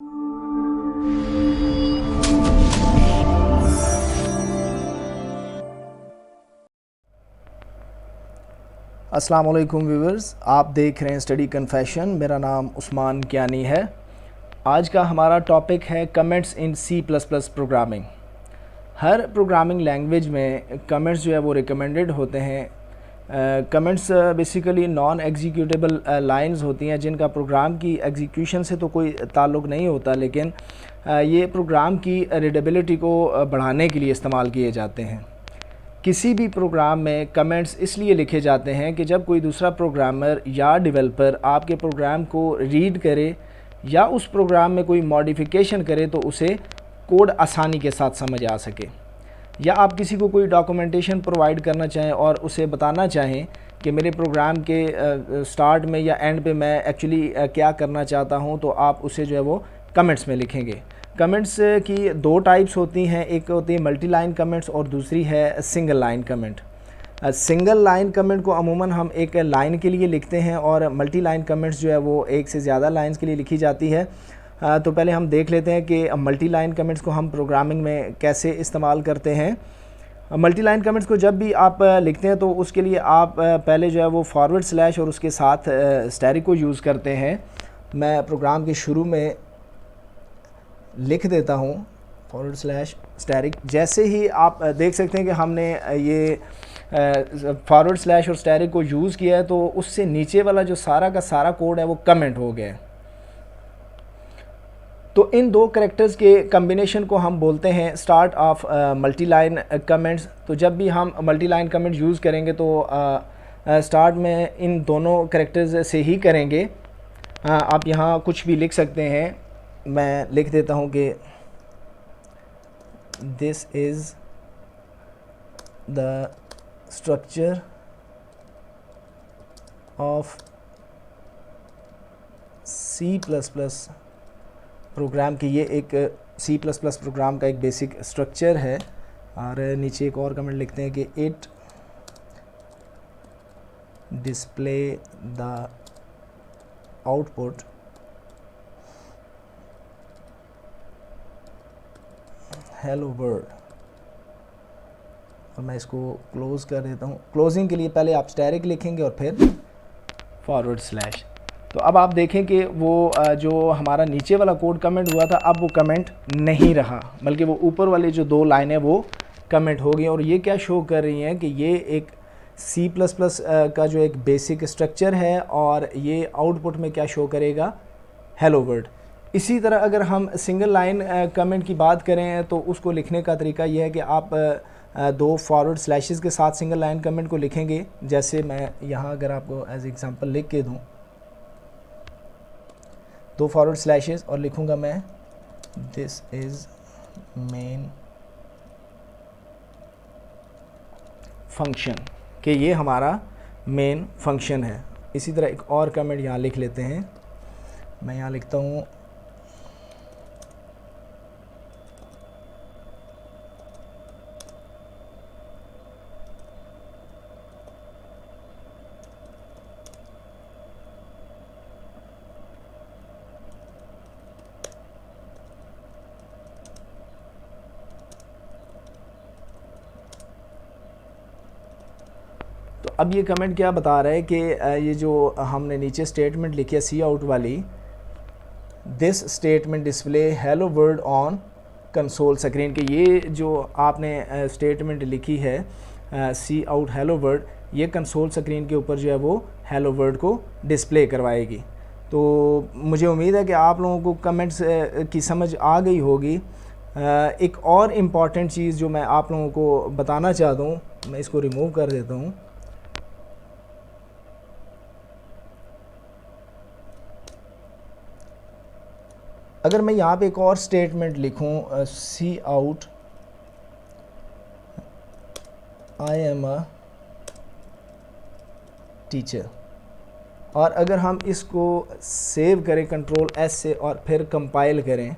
अस्सलाम वालेकुम व्यूअर्स, आप देख रहे हैं स्टडी कन्फेशन। मेरा नाम उस्मान कियानी है। आज का हमारा टॉपिक है comments in C plus plus programming. हर प्रोग्रामिंग लैंग्वेज में कमेंट्स जो है वो रिकमेंडेड होते हैं। Comments basically non executable lines होती हैं जिनका प्रोग्राम की एग्जीक्यूशन से तो कोई ताल्लुक़ नहीं होता, लेकिन ये प्रोग्राम की रीडेबिलिटी को बढ़ाने के लिए इस्तेमाल किए जाते हैं। किसी भी प्रोग्राम में कमेंट्स इसलिए लिखे जाते हैं कि जब कोई दूसरा प्रोग्रामर या डेवलपर आपके प्रोग्राम को रीड करे या उस प्रोग्राम में कोई मॉडिफिकेशन करे तो उसे कोड आसानी के साथ समझ आ सके, या आप किसी को कोई डॉक्यूमेंटेशन प्रोवाइड करना चाहें और उसे बताना चाहें कि मेरे प्रोग्राम के स्टार्ट में या एंड पे मैं एक्चुअली क्या करना चाहता हूं, तो आप उसे जो है वो कमेंट्स में लिखेंगे। कमेंट्स की दो टाइप्स होती हैं, एक होती है मल्टी लाइन कमेंट्स और दूसरी है single line comment. Single line comment को अमूमन हम एक लाइन के लिए लिखते हैं और मल्टी लाइन कमेंट्स जो है वो एक से ज़्यादा लाइंस के लिए लिखी जाती है। तो पहले हम देख लेते हैं कि मल्टी लाइन कमेंट्स को हम प्रोग्रामिंग में कैसे इस्तेमाल करते हैं। मल्टी लाइन कमेंट्स को जब भी आप लिखते हैं तो उसके लिए आप पहले जो है वो फॉरवर्ड स्लैश और उसके साथ स्टैरिक को यूज़ करते हैं। मैं प्रोग्राम के शुरू में लिख देता हूँ फॉरवर्ड स्लैश स्टैरिक। जैसे ही आप देख सकते हैं कि हमने ये फॉरवर्ड स्लैश और स्टैरिक को यूज़ किया है तो उससे नीचे वाला जो सारा का सारा कोड है वो कमेंट हो गया है। तो इन दो कैरेक्टर्स के कम्बिनेशन को हम बोलते हैं start of multi line comments. तो जब भी हम मल्टी लाइन कमेंट यूज़ करेंगे तो स्टार्ट में इन दोनों कैरेक्टर्स से ही करेंगे। आप यहाँ कुछ भी लिख सकते हैं। मैं लिख देता हूँ कि this is the structure of C plus plus program की। ये एक सी प्लस प्लस प्रोग्राम का एक बेसिक स्ट्रक्चर है। और नीचे एक और कमेंट लिखते हैं कि it display the output hello world. और मैं इसको क्लोज़ कर देता हूँ। क्लोजिंग के लिए पहले आप स्टैरिक लिखेंगे और फिर फॉरवर्ड स्लैश। तो अब आप देखें कि वो जो हमारा नीचे वाला कोड कमेंट हुआ था अब वो कमेंट नहीं रहा, बल्कि वो ऊपर वाले जो दो लाइनें वो कमेंट हो गई। और ये क्या शो कर रही हैं कि ये एक सी प्लस प्लस का जो एक बेसिक स्ट्रक्चर है और ये आउटपुट में क्या शो करेगा, हेलो वर्ल्ड। इसी तरह अगर हम सिंगल लाइन कमेंट की बात करें तो उसको लिखने का तरीका यह है कि आप दो फॉरवर्ड स्लैशेस के साथ सिंगल लाइन कमेंट को लिखेंगे। जैसे मैं यहाँ अगर आपको एज एग्जांपल लिख के दूँ, दो फॉरवर्ड स्लैशेस और लिखूँगा मैं दिस इज़ मेन फंक्शन, कि ये हमारा मेन फंक्शन है। इसी तरह एक और कमेंट यहाँ लिख लेते हैं। मैं यहाँ लिखता हूँ तो अब ये कमेंट क्या बता रहा है कि ये जो हमने नीचे स्टेटमेंट लिखी है सी आउट वाली, this statement display hello world on console screen, कि ये जो आपने स्टेटमेंट लिखी है सी आउट हेलो वर्ल्ड, ये कंसोल स्क्रीन के ऊपर जो है वो हेलो वर्ल्ड को डिस्प्ले करवाएगी। तो मुझे उम्मीद है कि आप लोगों को कमेंट्स की समझ आ गई होगी। एक और इम्पॉर्टेंट चीज़ जो मैं आप लोगों को बताना चाहता हूँ, मैं इसको रिमूव कर देता हूँ। अगर मैं यहाँ पे एक और स्टेटमेंट लिखूँ सी आउट आई एम अ टीचर, और अगर हम इसको सेव करें कंट्रोल एस से और फिर कंपाइल करें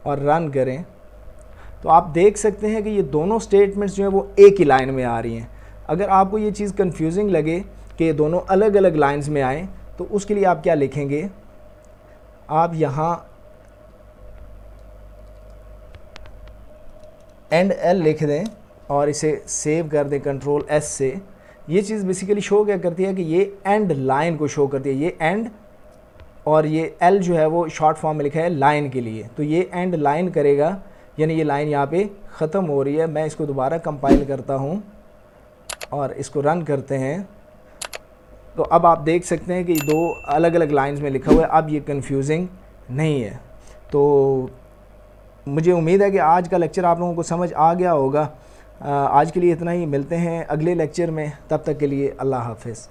और रन करें, तो आप देख सकते हैं कि ये दोनों स्टेटमेंट्स जो हैं वो एक ही लाइन में आ रही हैं। अगर आपको ये चीज़ कंफ्यूजिंग लगे कि दोनों अलग अलग लाइंस में आए, तो उसके लिए आप क्या लिखेंगे, आप यहाँ एंड एल लिख दें और इसे सेव कर दें कंट्रोल एस से। ये चीज़ बेसिकली शो क्या करती है कि ये एंड लाइन को शो करती है, ये एंड और ये एल जो है वो शॉर्ट फॉर्म में लिखा है लाइन के लिए, तो ये एंड लाइन करेगा, यानी ये लाइन यहाँ पे ख़त्म हो रही है। मैं इसको दोबारा कंपाइल करता हूँ और इसको रन करते हैं, तो अब आप देख सकते हैं कि दो अलग अलग लाइंस में लिखा हुआ है, अब ये कंफ्यूजिंग नहीं है। तो मुझे उम्मीद है कि आज का लेक्चर आप लोगों को समझ आ गया होगा। आज के लिए इतना ही, मिलते हैं अगले लेक्चर में, तब तक के लिए अल्लाह हाफ़िज़।